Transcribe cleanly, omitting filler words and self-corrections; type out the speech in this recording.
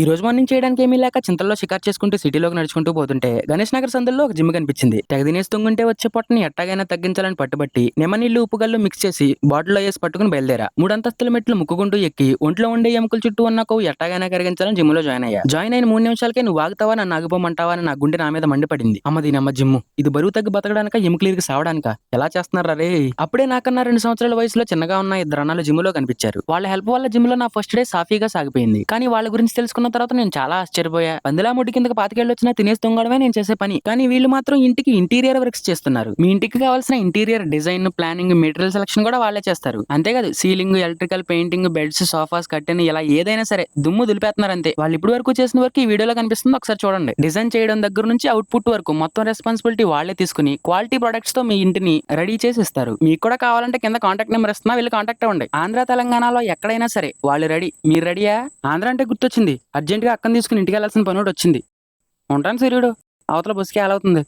ఈ రోజు మార్నింగ్ చేయడానికి ఏమీ లేక చింతల్లో షికారు చేసుకుంటూ సిటీలోకి నడుచుకుంటూ పోతుంటే గణేష్ నగర్ సందుల్లో ఒక జిమ్ కనిపించింది. తెగ తినేసి తుంగుంటే వచ్చే పొట్టని ఎట్టాగైనా తగ్గించాలని పట్టుబట్టి నిమ్మనీళ్లు ఉప్పుగల్లు మిక్స్ చేసి బాటిల్లో వేసి పట్టుకుని బయలుదేరా. మూడంతస్తుల మెట్లు ముక్కుకుంటూ ఎక్కి ఒంట్లో ఉండే ఎముకల చుట్టూ ఉన్న కొవ్వు ఎట్టాగైనా కరిగించాలని జిమ్ లో జాయిన్ అయ్యా. జాయిన్ అయిన 3 నిమిషాలకే నువ్వు ఆగుతావా నన్ను ఆగిపోమంటావా అని నా గుండె నా మీద మండిపడింది. అమ్మ దీనమ్మ జిమ్ము ఇది బరువు తగ్గి బతకడానిక ఎముకలీరికి సావడానిక ఎలా చేస్తున్నారా రే? అప్పుడే నాకన్నా 2 సంవత్సరాల వయసులో చిన్నగా ఉన్న ఇద్దరు అన్నలు జిమ్ లో కనిపించారు. వాళ్ళ హెల్ప్ వల్ల జిమ్ లో నా ఫస్ట్ డే సాఫీగా సాగిపోయింది. కానీ వాళ్ళ గురించి తెలుసుకున్న తర్వాత నేను చాలా ఆశ్చర్యపోయా. పందిలా ముడ్డి కిందకి పాతికేళ్ళొచ్చినా తినేసి తొంగడమే నేను చేసే పని. కానీ వీళ్ళు మాత్రం ఇంటికి ఇంటీరియర్ వర్క్స్ చేస్తున్నారు. మీ ఇంటికి కావాల్సిన interior design, planning, material selection కూడా వాళ్ళే చేస్తారు. అంతేకాదు ceiling, electrical, painting, beds, sofas, curtain ఇలా ఏదైనా సరే దుమ్ము దులిపేస్తున్నారు అంతే. వాళ్ళు ఇప్పుడు వరకు చేసిన వర్క్ ఈ వీడియోలో కనిపిస్తుంది, ఒకసారి చూడండి. డిజైన్ చేయడం దగ్గర నుంచి అవుట్పుట్ వరకు మొత్తం రెస్పాన్సిబిలిటీ వాళ్ళే తీసుకుని క్వాలిటీ ప్రొడక్ట్స్ తో మీ ఇంటిని రెడీ చేసి ఇస్తారు. మీకు కూడా కావాలంటే కింద కాంటాక్ట్ నెంబర్ ఇస్తున్నా, వీళ్ళు కాంటాక్ట్ అవ్వండి. ఆంధ్ర తెలంగాణలో ఎక్కడైనా సరే వాళ్ళు రెడీ. మీరు రెడీయా? ఆంధ్ర అంటే గుర్తొచ్చింది, అర్జెంట్ గా అక్కని తీసుకుని ఇంటికి వెళ్ళాల్సిన పని ఒకటి వచ్చింది. ఉంటాను సూర్యుడు, అవతల బస్సుకి అవుతుంది.